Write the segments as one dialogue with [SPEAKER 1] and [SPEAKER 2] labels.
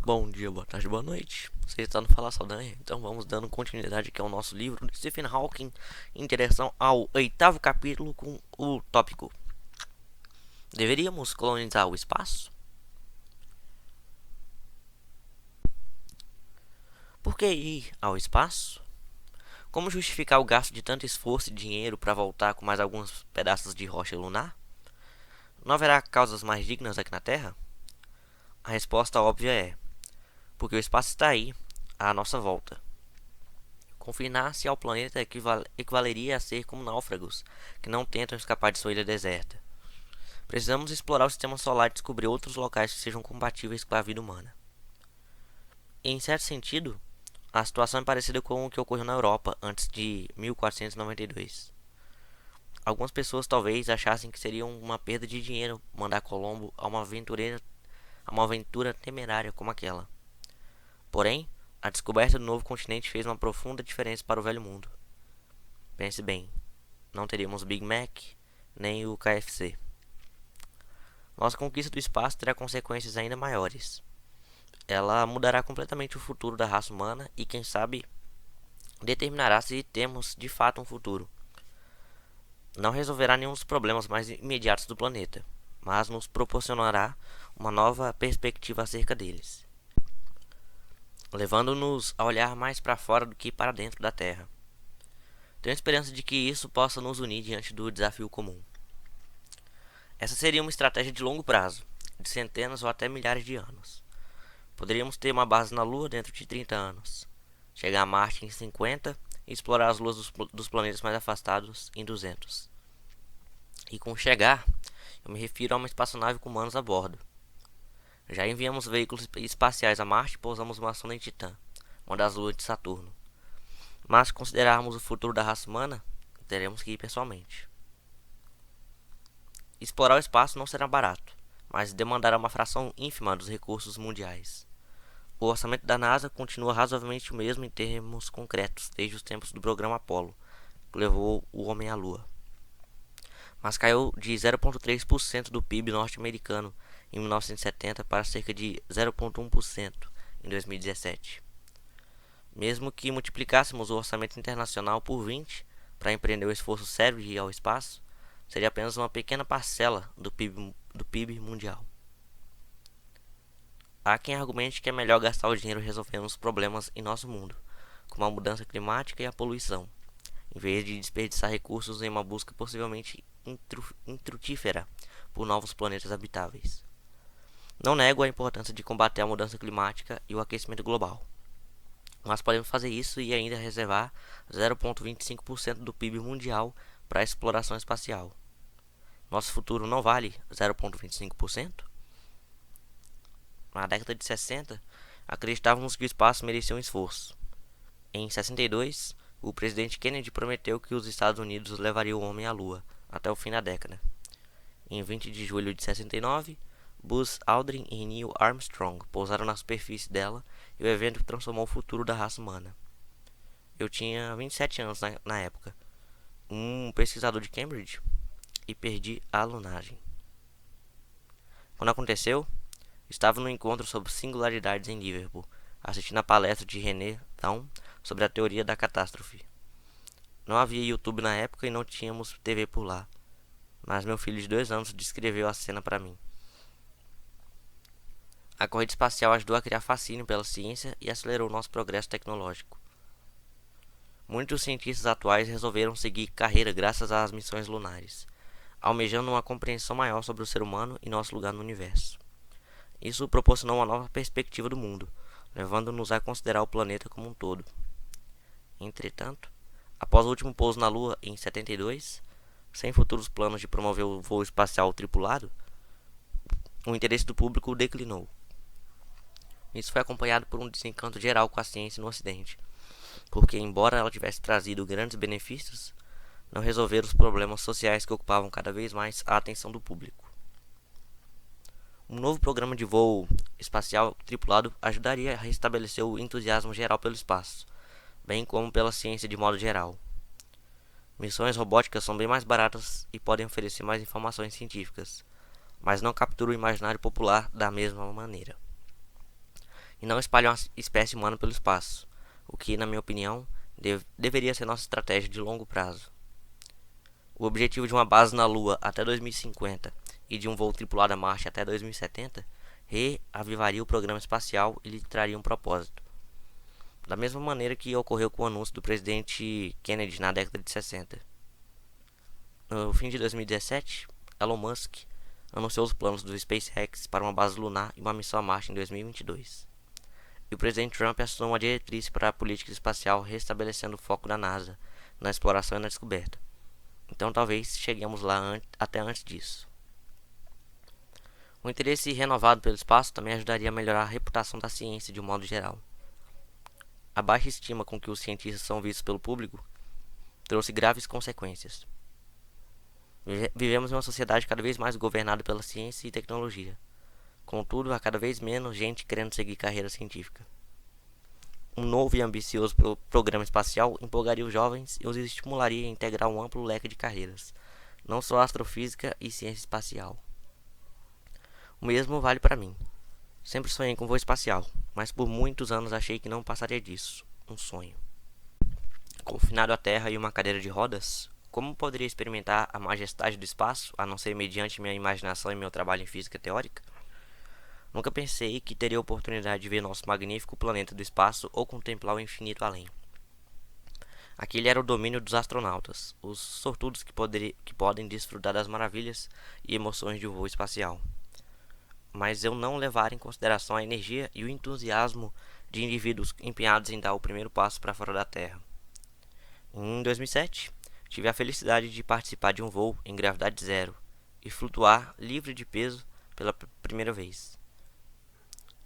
[SPEAKER 1] Bom dia, boa tarde, boa noite. Você está no Fala Saldanha, então vamos dando continuidade aqui ao nosso livro de Stephen Hawking em direção ao oitavo capítulo com o tópico: deveríamos colonizar o espaço? Por que ir ao espaço? Como justificar o gasto de tanto esforço e dinheiro para voltar com mais alguns pedaços de rocha lunar? Não haverá causas mais dignas aqui na Terra? A resposta óbvia é: porque o espaço está aí, à nossa volta. Confinar-se ao planeta equivaleria a ser como náufragos que não tentam escapar de sua ilha deserta. Precisamos explorar o sistema solar e descobrir outros locais que sejam compatíveis com a vida humana. Em certo sentido, a situação é parecida com o que ocorreu na Europa antes de 1492. Algumas pessoas talvez achassem que seria uma perda de dinheiro mandar Colombo a uma aventura temerária como aquela. Porém, a descoberta do novo continente fez uma profunda diferença para o velho mundo. Pense bem, não teríamos Big Mac nem o KFC. Nossa conquista do espaço terá consequências ainda maiores. Ela mudará completamente o futuro da raça humana e, quem sabe, determinará se temos de fato um futuro. Não resolverá nenhum dos problemas mais imediatos do planeta, mas nos proporcionará uma nova perspectiva acerca deles, levando-nos a olhar mais para fora do que para dentro da Terra. Tenho esperança de que isso possa nos unir diante do desafio comum. Essa seria uma estratégia de longo prazo, de centenas ou até milhares de anos. Poderíamos ter uma base na Lua dentro de 30 anos, chegar a Marte em 50 e explorar as luas dos planetas mais afastados em 200. E com chegar, eu me refiro a uma espaçonave com humanos a bordo. Já enviamos veículos espaciais a Marte e pousamos uma sonda em Titã, uma das luas de Saturno. Mas se considerarmos o futuro da raça humana, teremos que ir pessoalmente. Explorar o espaço não será barato, mas demandará uma fração ínfima dos recursos mundiais. O orçamento da NASA continua razoavelmente o mesmo em termos concretos desde os tempos do programa Apollo, que levou o homem à Lua, mas caiu de 0,3% do PIB norte-americano em 1970 para cerca de 0,1% em 2017. Mesmo que multiplicássemos o orçamento internacional por 20 para empreender o esforço sério de ir ao espaço, seria apenas uma pequena parcela do PIB mundial. Há quem argumente que é melhor gastar o dinheiro resolvendo os problemas em nosso mundo, como a mudança climática e a poluição, em vez de desperdiçar recursos em uma busca possivelmente infrutífera por novos planetas habitáveis. Não nego a importância de combater a mudança climática e o aquecimento global, mas podemos fazer isso e ainda reservar 0,25% do PIB mundial para a exploração espacial. Nosso futuro não vale 0,25%? Na década de 60, acreditávamos que o espaço merecia um esforço. Em 62, o presidente Kennedy prometeu que os Estados Unidos levariam o homem à Lua até o fim da década. Em 20 de julho de 69, Buzz Aldrin e Neil Armstrong pousaram na superfície dela e o evento transformou o futuro da raça humana. Eu tinha 27 anos na época, um pesquisador de Cambridge, e perdi a lunagem. Quando aconteceu, estava no encontro sobre singularidades em Liverpool, assistindo a palestra de René Down sobre a teoria da catástrofe. Não havia YouTube na época e não tínhamos TV por lá, mas meu filho de 2 anos descreveu a cena para mim. A corrida espacial ajudou a criar fascínio pela ciência e acelerou nosso progresso tecnológico. Muitos cientistas atuais resolveram seguir carreira graças às missões lunares, almejando uma compreensão maior sobre o ser humano e nosso lugar no universo. Isso proporcionou uma nova perspectiva do mundo, levando-nos a considerar o planeta como um todo. Entretanto, após o último pouso na Lua em 72, sem futuros planos de promover o voo espacial tripulado, o interesse do público declinou. Isso foi acompanhado por um desencanto geral com a ciência no Ocidente, porque, embora ela tivesse trazido grandes benefícios, não resolveram os problemas sociais que ocupavam cada vez mais a atenção do público. Um novo programa de voo espacial tripulado ajudaria a restabelecer o entusiasmo geral pelo espaço, bem como pela ciência de modo geral. Missões robóticas são bem mais baratas e podem oferecer mais informações científicas, mas não capturam o imaginário popular da mesma maneira. e não espalhar uma espécie humana pelo espaço, o que, na minha opinião, deveria ser nossa estratégia de longo prazo. O objetivo de uma base na Lua até 2050 e de um voo tripulado a Marte até 2070 reavivaria o programa espacial e lhe traria um propósito. Da mesma maneira que ocorreu com o anúncio do presidente Kennedy na década de 60. No fim de 2017, Elon Musk anunciou os planos do SpaceX para uma base lunar e uma missão a Marte em 2022. E o presidente Trump assinou uma diretriz para a política espacial, restabelecendo o foco da NASA na exploração e na descoberta. Então talvez cheguemos lá até antes disso. O interesse renovado pelo espaço também ajudaria a melhorar a reputação da ciência de um modo geral. A baixa estima com que os cientistas são vistos pelo público trouxe graves consequências. Vivemos em uma sociedade cada vez mais governada pela ciência e tecnologia. Contudo, há cada vez menos gente querendo seguir carreira científica. Um novo e ambicioso programa espacial empolgaria os jovens e os estimularia a integrar um amplo leque de carreiras, não só astrofísica e ciência espacial. O mesmo vale para mim. Sempre sonhei com voo espacial, mas por muitos anos achei que não passaria disso, um sonho. Confinado à Terra e uma cadeira de rodas, como poderia experimentar a majestade do espaço, a não ser mediante minha imaginação e meu trabalho em física teórica? Nunca pensei que teria a oportunidade de ver nosso magnífico planeta do espaço ou contemplar o infinito além. Aquele era o domínio dos astronautas, os sortudos que podem desfrutar das maravilhas e emoções de um voo espacial. Mas eu não levar em consideração a energia e o entusiasmo de indivíduos empenhados em dar o primeiro passo para fora da Terra. Em 2007, tive a felicidade de participar de um voo em gravidade zero e flutuar livre de peso pela primeira vez.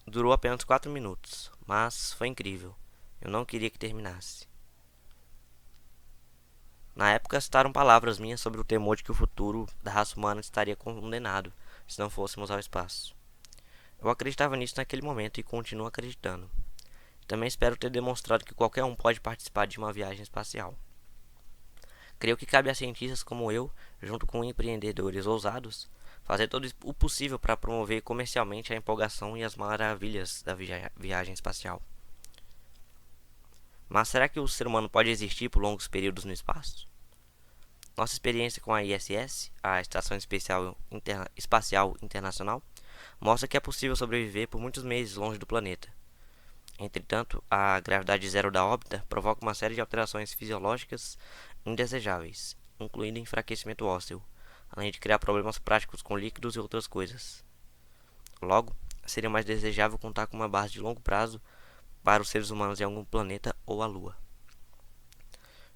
[SPEAKER 1] Durou apenas 4 minutos, mas foi incrível. Eu não queria que terminasse. Na época citaram palavras minhas sobre o temor de que o futuro da raça humana estaria condenado se não fôssemos ao espaço. Eu acreditava nisso naquele momento e continuo acreditando. Também espero ter demonstrado que qualquer um pode participar de uma viagem espacial. Creio que cabe a cientistas como eu, junto com empreendedores ousados, fazer todo o possível para promover comercialmente a empolgação e as maravilhas da viagem espacial. Mas será que o ser humano pode existir por longos períodos no espaço? Nossa experiência com a ISS, a Estação Espacial Internacional, mostra que é possível sobreviver por muitos meses longe do planeta. Entretanto, a gravidade zero da órbita provoca uma série de alterações fisiológicas indesejáveis, incluindo enfraquecimento ósseo, além de criar problemas práticos com líquidos e outras coisas. Logo, seria mais desejável contar com uma base de longo prazo para os seres humanos em algum planeta ou a Lua.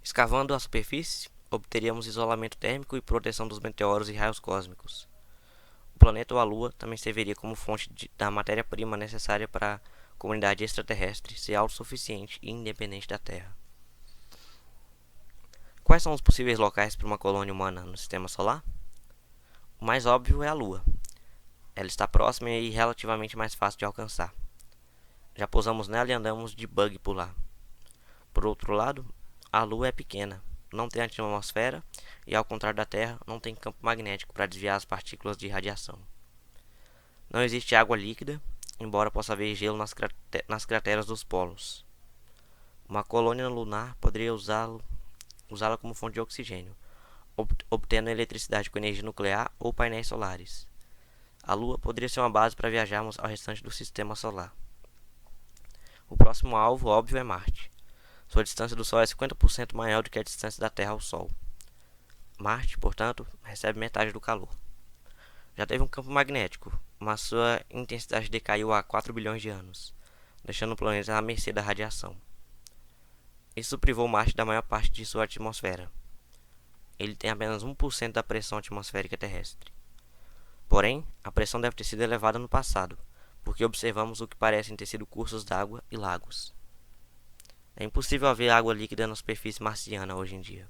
[SPEAKER 1] Escavando a superfície, obteríamos isolamento térmico e proteção dos meteoros e raios cósmicos. O planeta ou a Lua também serviria como fonte da matéria-prima necessária para a comunidade extraterrestre ser autossuficiente e independente da Terra. Quais são os possíveis locais para uma colônia humana no Sistema Solar? O mais óbvio é a Lua. Ela está próxima e relativamente mais fácil de alcançar. Já pousamos nela e andamos de buggy por lá. Por outro lado, a Lua é pequena, não tem atmosfera e, ao contrário da Terra, não tem campo magnético para desviar as partículas de radiação. Não existe água líquida, embora possa haver gelo nas crateras dos polos. Uma colônia lunar poderia usá-la como fonte de oxigênio, obtendo eletricidade com energia nuclear ou painéis solares. A Lua poderia ser uma base para viajarmos ao restante do Sistema Solar. O próximo alvo óbvio é Marte. Sua distância do Sol é 50% maior do que a distância da Terra ao Sol. Marte, portanto, recebe metade do calor. Já teve um campo magnético, mas sua intensidade decaiu há 4 bilhões de anos, deixando o planeta à mercê da radiação. Isso privou Marte da maior parte de sua atmosfera. Ele tem apenas 1% da pressão atmosférica terrestre. Porém, a pressão deve ter sido elevada no passado, porque observamos o que parecem ter sido cursos d'água e lagos. É impossível haver água líquida na superfície marciana hoje em dia.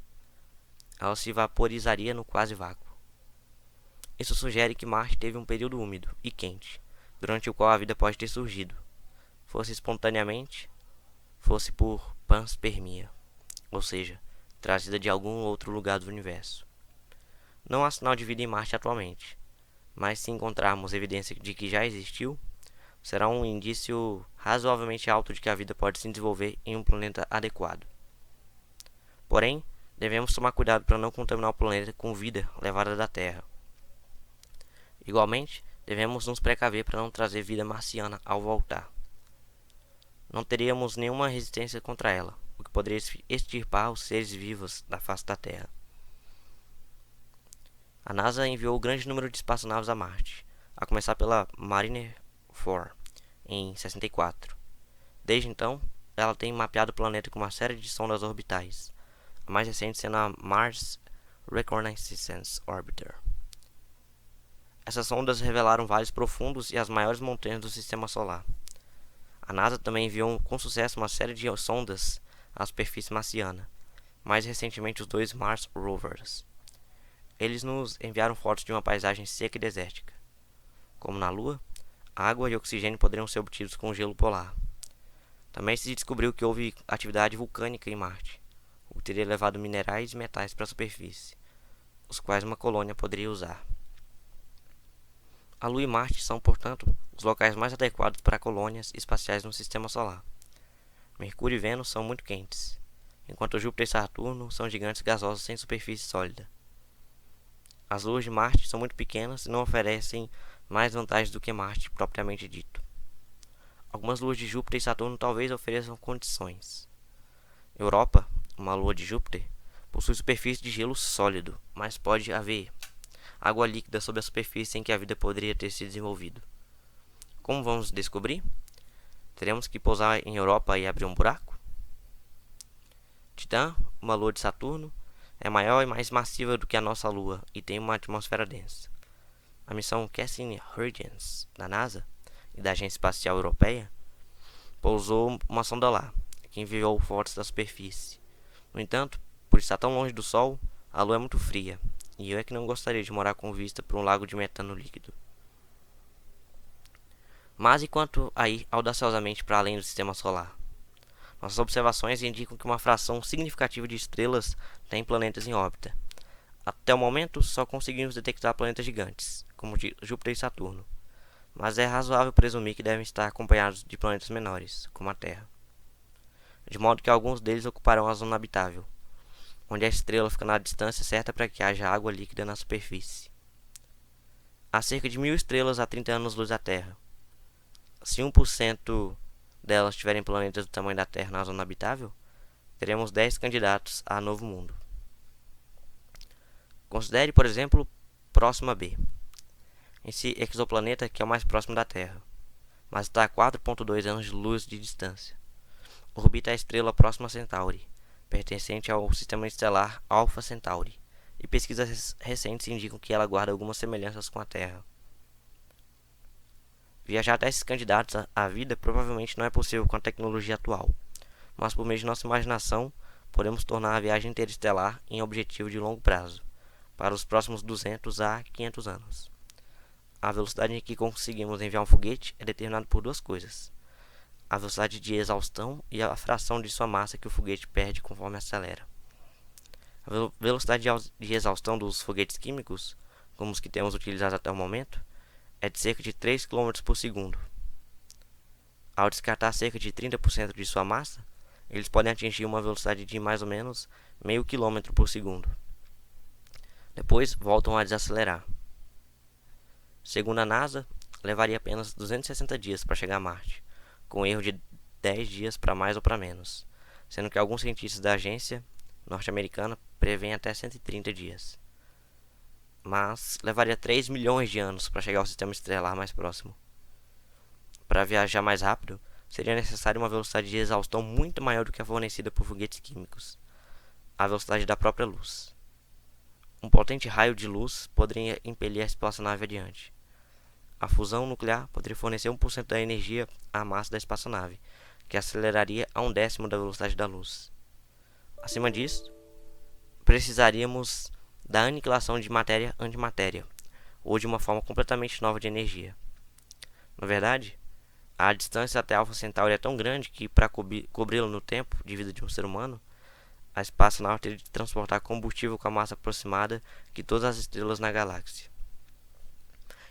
[SPEAKER 1] Ela se vaporizaria no quase vácuo. Isso sugere que Marte teve um período úmido e quente, durante o qual a vida pode ter surgido, fosse espontaneamente, fosse por panspermia, ou seja, trazida de algum outro lugar do universo. Não há sinal de vida em Marte atualmente, mas se encontrarmos evidência de que já existiu, será um indício razoavelmente alto de que a vida pode se desenvolver em um planeta adequado. Porém, devemos tomar cuidado para não contaminar o planeta com vida levada da Terra. Igualmente, devemos nos precaver para não trazer vida marciana ao voltar. Não teríamos nenhuma resistência contra ela, o que poderia extirpar os seres vivos da face da Terra. A NASA enviou um grande número de espaçonaves a Marte, a começar pela Mariner 4, em 64. Desde então, ela tem mapeado o planeta com uma série de sondas orbitais, a mais recente sendo a Mars Reconnaissance Orbiter. Essas sondas revelaram vales profundos e as maiores montanhas do Sistema Solar. A NASA também enviou com sucesso uma série de sondas à superfície marciana, mais recentemente os dois Mars Rovers. Eles nos enviaram fotos de uma paisagem seca e desértica. Como na Lua, água e oxigênio poderiam ser obtidos com o gelo polar. Também se descobriu que houve atividade vulcânica em Marte, o que teria levado minerais e metais para a superfície, os quais uma colônia poderia usar. A Lua e Marte são, portanto, os locais mais adequados para colônias espaciais no Sistema Solar. Mercúrio e Vênus são muito quentes, enquanto Júpiter e Saturno são gigantes gasosos sem superfície sólida. As luas de Marte são muito pequenas e não oferecem mais vantagens do que Marte propriamente dito. Algumas luas de Júpiter e Saturno talvez ofereçam condições. Europa, uma lua de Júpiter, possui superfície de gelo sólido, mas pode haver água líquida sob a superfície em que a vida poderia ter se desenvolvido. Como vamos descobrir? Teremos que pousar em Europa e abrir um buraco? Titã, uma lua de Saturno, é maior e mais massiva do que a nossa Lua e tem uma atmosfera densa. A missão Cassini-Huygens, da NASA e da Agência Espacial Europeia, pousou uma sonda lá, que enviou fotos da superfície. No entanto, por estar tão longe do Sol, a Lua é muito fria, e eu é que não gostaria de morar com vista para um lago de metano líquido. Mas e quanto a ir audaciosamente para além do Sistema Solar? Nossas observações indicam que uma fração significativa de estrelas tem planetas em órbita. Até o momento, só conseguimos detectar planetas gigantes, como Júpiter e Saturno, mas é razoável presumir que devem estar acompanhados de planetas menores, como a Terra, de modo que alguns deles ocuparão a zona habitável, onde a estrela fica na distância certa para que haja água líquida na superfície. Há cerca de 1000 estrelas a 30 anos-luz da Terra. Se 1% delas tiverem planetas do tamanho da Terra na zona habitável, teremos 10 candidatos a novo mundo. Considere, por exemplo, Próxima B, esse exoplaneta que é o mais próximo da Terra, mas está a 4,2 anos-luz de distância. Orbita a estrela Próxima Centauri, pertencente ao sistema estelar Alpha Centauri, e pesquisas recentes indicam que ela guarda algumas semelhanças com a Terra. Viajar até esses candidatos à vida provavelmente não é possível com a tecnologia atual, mas por meio de nossa imaginação, podemos tornar a viagem interestelar em objetivo de longo prazo, para os próximos 200 a 500 anos. A velocidade em que conseguimos enviar um foguete é determinada por duas coisas: a velocidade de exaustão e a fração de sua massa que o foguete perde conforme acelera. A velocidade de exaustão dos foguetes químicos, como os que temos utilizado até o momento, é de cerca de 3 km por segundo. Ao descartar cerca de 30% de sua massa, eles podem atingir uma velocidade de mais ou menos meio quilômetro por segundo. Depois voltam a desacelerar. Segundo a NASA, levaria apenas 260 dias para chegar a Marte, com um erro de 10 dias para mais ou para menos, sendo que alguns cientistas da agência norte-americana prevêem até 130 dias. Mas levaria 3 milhões de anos para chegar ao sistema estelar mais próximo. Para viajar mais rápido, seria necessária uma velocidade de exaustão muito maior do que a fornecida por foguetes químicos, a velocidade da própria luz. Um potente raio de luz poderia impelir a espaçonave adiante. A fusão nuclear poderia fornecer 1% da energia à massa da espaçonave, que aceleraria a 1/10 da velocidade da luz. Acima disso, precisaríamos da aniquilação de matéria-antimatéria, ou de uma forma completamente nova de energia. Na verdade, a distância até Alpha Centauri é tão grande que, para cobri-la no tempo de vida de um ser humano, a espaçonave teria de transportar combustível com a massa aproximada que todas as estrelas na galáxia.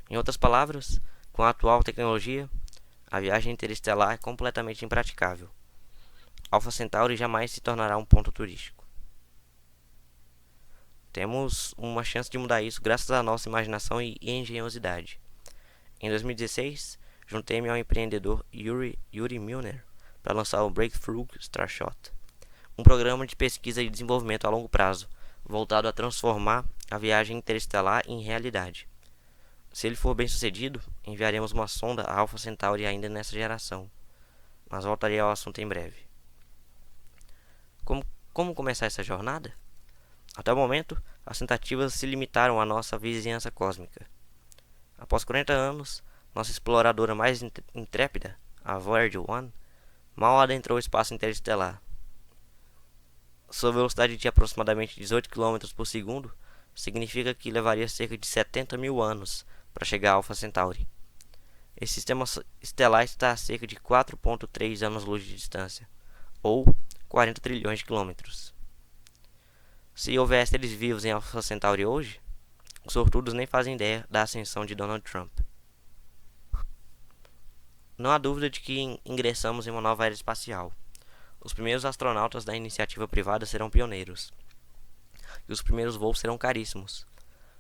[SPEAKER 1] Em outras palavras, com a atual tecnologia, A viagem interestelar é completamente impraticável. Alpha Centauri jamais se tornará um ponto turístico. Temos uma chance de mudar isso graças à nossa imaginação e engenhosidade. Em 2016, juntei-me ao empreendedor Yuri Milner para lançar o Breakthrough Starshot, um programa de pesquisa e desenvolvimento a longo prazo, voltado a transformar a viagem interestelar em realidade. Se ele for bem sucedido, enviaremos uma sonda a Alpha Centauri ainda nessa geração, mas voltarei ao assunto em breve. Como começar essa jornada? Até o momento, as tentativas se limitaram à nossa vizinhança cósmica. Após 40 anos, nossa exploradora mais intrépida, a Voyager 1, mal adentrou o espaço interestelar. Sua velocidade de aproximadamente 18 km por segundo significa que levaria cerca de 70 mil anos para chegar a Alpha Centauri. Esse sistema estelar está a cerca de 4,3 anos-luz de distância, ou 40 trilhões de quilômetros. Se houvesse seres vivos em Alpha Centauri hoje, os sortudos nem fazem ideia da ascensão de Donald Trump. Não há dúvida de que ingressamos em uma nova era espacial. Os primeiros astronautas da iniciativa privada serão pioneiros, e os primeiros voos serão caríssimos.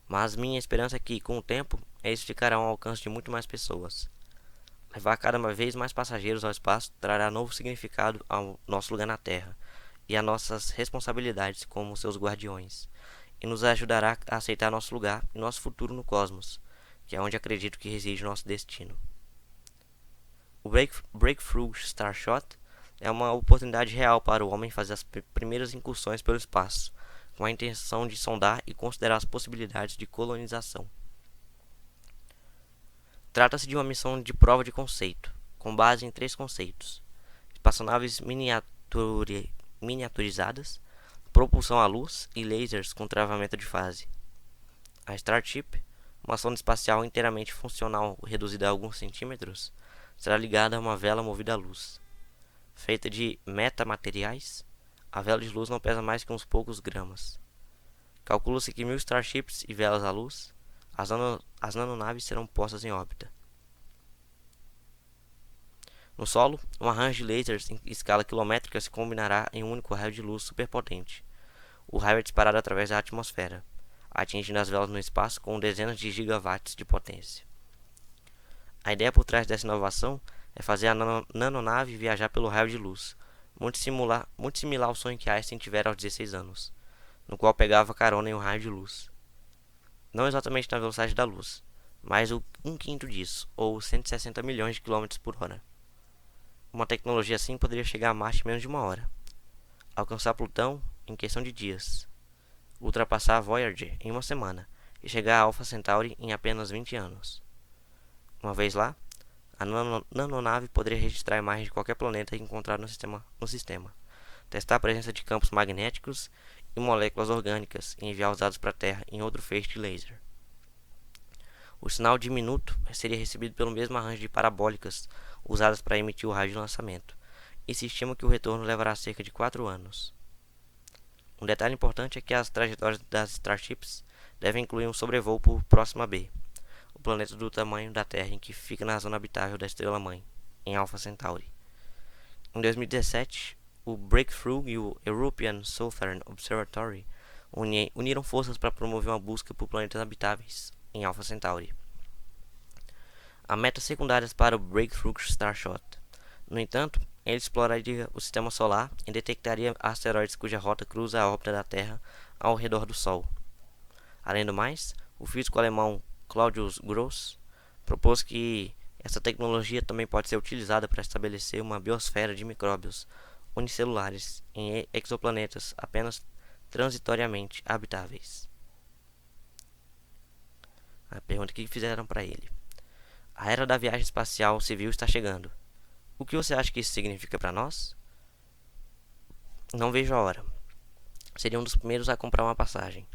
[SPEAKER 1] Mas minha esperança é que, com o tempo, eles ficarão ao alcance de muito mais pessoas. Levar cada vez mais passageiros ao espaço trará novo significado ao nosso lugar na Terra e a nossas responsabilidades como seus guardiões, e nos ajudará a aceitar nosso lugar e nosso futuro no cosmos, que é onde acredito que reside nosso destino. O Breakthrough Starshot é uma oportunidade real para o homem fazer as primeiras incursões pelo espaço, com a intenção de sondar e considerar as possibilidades de colonização. Trata-se de uma missão de prova de conceito, com base em 3 conceitos: espaçonaves miniaturizadas, propulsão à luz e lasers com travamento de fase. A Starship, uma sonda espacial inteiramente funcional reduzida a alguns centímetros, será ligada a uma vela movida à luz. Feita de metamateriais, a vela de luz não pesa mais que uns poucos gramas. Calcula-se que 1000 Starships e velas à luz, as nanonaves serão postas em órbita. No solo, um arranjo de lasers em escala quilométrica se combinará em um único raio de luz superpotente. O raio é disparado através da atmosfera, atingindo as velas no espaço com dezenas de gigawatts de potência. A ideia por trás dessa inovação é fazer a nanonave viajar pelo raio de luz, muito similar ao sonho que Einstein tivera aos 16 anos, no qual pegava carona em um raio de luz. Não exatamente na velocidade da luz, mas um quinto disso, ou 160 milhões de km por hora. Uma tecnologia assim poderia chegar a Marte em menos de uma hora, alcançar Plutão em questão de dias, ultrapassar a Voyager em uma semana e chegar a Alpha Centauri em apenas 20 anos. Uma vez lá, a nanonave poderia registrar imagens de qualquer planeta encontrado no sistema, testar a presença de campos magnéticos e moléculas orgânicas e enviar os dados para a Terra em outro feixe de laser. O sinal diminuto seria recebido pelo mesmo arranjo de parabólicas usadas para emitir o raio de lançamento, e se estima que o retorno levará cerca de 4 anos. Um detalhe importante é que as trajetórias das Starships devem incluir um sobrevoo por Próxima B, o planeta do tamanho da Terra em que fica na zona habitável da estrela-mãe, em Alpha Centauri. Em 2017, o Breakthrough e o European Southern Observatory uniram forças para promover uma busca por planetas habitáveis em Alpha Centauri. Há metas secundárias para o Breakthrough Starshot. No entanto, ele exploraria o sistema solar e detectaria asteroides cuja rota cruza a órbita da Terra ao redor do Sol. Além do mais, o físico alemão Claudius Gross propôs que essa tecnologia também pode ser utilizada para estabelecer uma biosfera de micróbios unicelulares em exoplanetas apenas transitoriamente habitáveis. A pergunta que fizeram para ele: a era da viagem espacial civil está chegando. O que você acha que isso significa para nós? Não vejo a hora. Seria um dos primeiros a comprar uma passagem.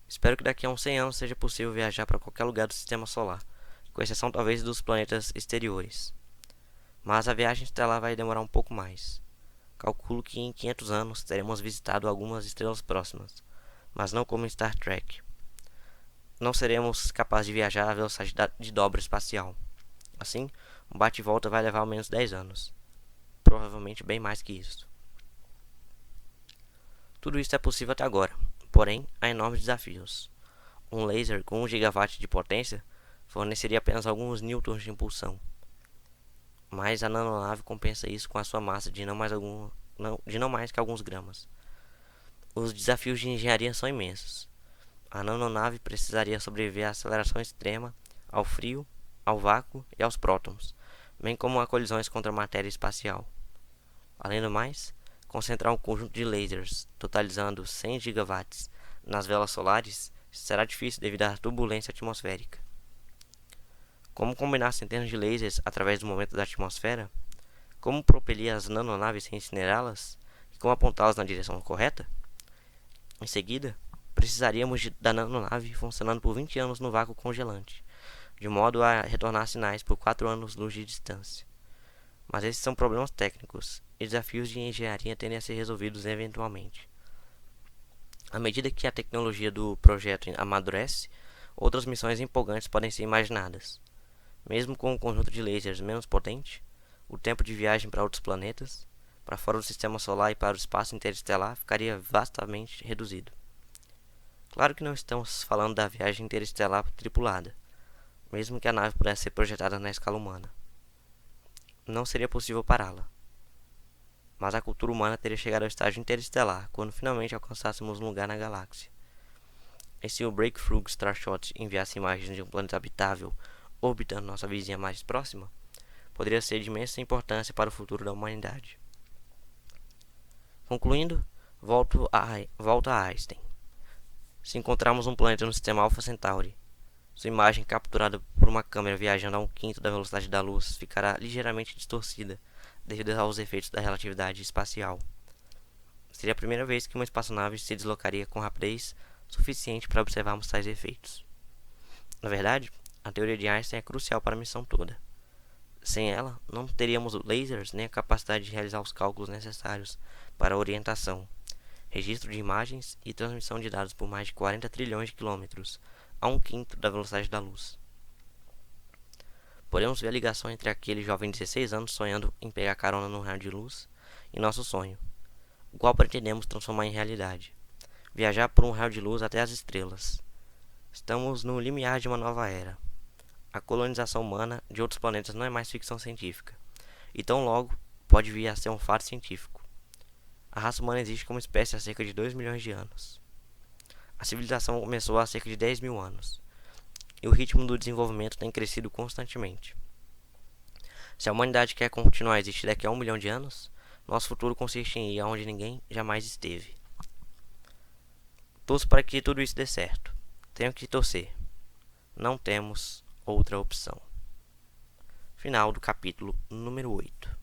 [SPEAKER 1] Espero que daqui a uns 100 anos seja possível viajar para qualquer lugar do sistema solar, com exceção talvez dos planetas exteriores. Mas a viagem estelar vai demorar um pouco mais. Calculo que em 500 anos teremos visitado algumas estrelas próximas, mas não como em Star Trek. Não seremos capazes de viajar à velocidade de dobra espacial. Assim, um bate-volta vai levar ao menos 10 anos. Provavelmente bem mais que isso. Tudo isso é possível até agora, porém há enormes desafios. Um laser com 1 GW de potência forneceria apenas alguns newtons de impulsão, mas a nanonave compensa isso com a sua massa de não mais que alguns gramas. Os desafios de engenharia são imensos. A nanonave precisaria sobreviver à aceleração extrema, ao frio, ao vácuo e aos prótons, bem como a colisões contra a matéria espacial. Além do mais, concentrar um conjunto de lasers, totalizando 100 gigawatts, nas velas solares será difícil devido à turbulência atmosférica. Como combinar centenas de lasers através do momento da atmosfera? Como propelir as nanonaves sem incinerá-las? E como apontá-las na direção correta? Em seguida, precisaríamos da nanonave funcionando por 20 anos no vácuo congelante, de modo a retornar sinais por 4 anos-luz de distância. Mas esses são problemas técnicos, e desafios de engenharia tendem a ser resolvidos eventualmente. À medida que a tecnologia do projeto amadurece, outras missões empolgantes podem ser imaginadas. Mesmo com um conjunto de lasers menos potente, o tempo de viagem para outros planetas, para fora do sistema solar e para o espaço interestelar, ficaria vastamente reduzido. Claro que não estamos falando da viagem interestelar tripulada, mesmo que a nave pudesse ser projetada na escala humana. Não seria possível pará-la. Mas a cultura humana teria chegado ao estágio interestelar quando finalmente alcançássemos um lugar na galáxia. E se o Breakthrough Starshot enviasse imagens de um planeta habitável orbitando nossa vizinha mais próxima, poderia ser de imensa importância para o futuro da humanidade. Concluindo, volta a Einstein. Se encontrarmos um planeta no sistema Alpha Centauri, sua imagem capturada por uma câmera viajando a 1/5 da velocidade da luz ficará ligeiramente distorcida devido aos efeitos da relatividade espacial. Seria a primeira vez que uma espaçonave se deslocaria com rapidez suficiente para observarmos tais efeitos. Na verdade, a teoria de Einstein é crucial para a missão toda. Sem ela, não teríamos lasers nem a capacidade de realizar os cálculos necessários para a orientação, registro de imagens e transmissão de dados por mais de 40 trilhões de quilômetros, a 1/5 da velocidade da luz. Podemos ver a ligação entre aquele jovem de 16 anos sonhando em pegar carona num raio de luz e nosso sonho, o qual pretendemos transformar em realidade. Viajar por um raio de luz até as estrelas. Estamos no limiar de uma nova era. A colonização humana de outros planetas não é mais ficção científica, e tão logo pode vir a ser um fato científico. A raça humana existe como espécie há cerca de 2 milhões de anos. A civilização começou há cerca de 10 mil anos, e o ritmo do desenvolvimento tem crescido constantemente. Se a humanidade quer continuar a existir daqui a 1 milhão de anos, nosso futuro consiste em ir aonde ninguém jamais esteve. Torço para que tudo isso dê certo. Tenho que torcer. Não temos outra opção. Final do capítulo número 8.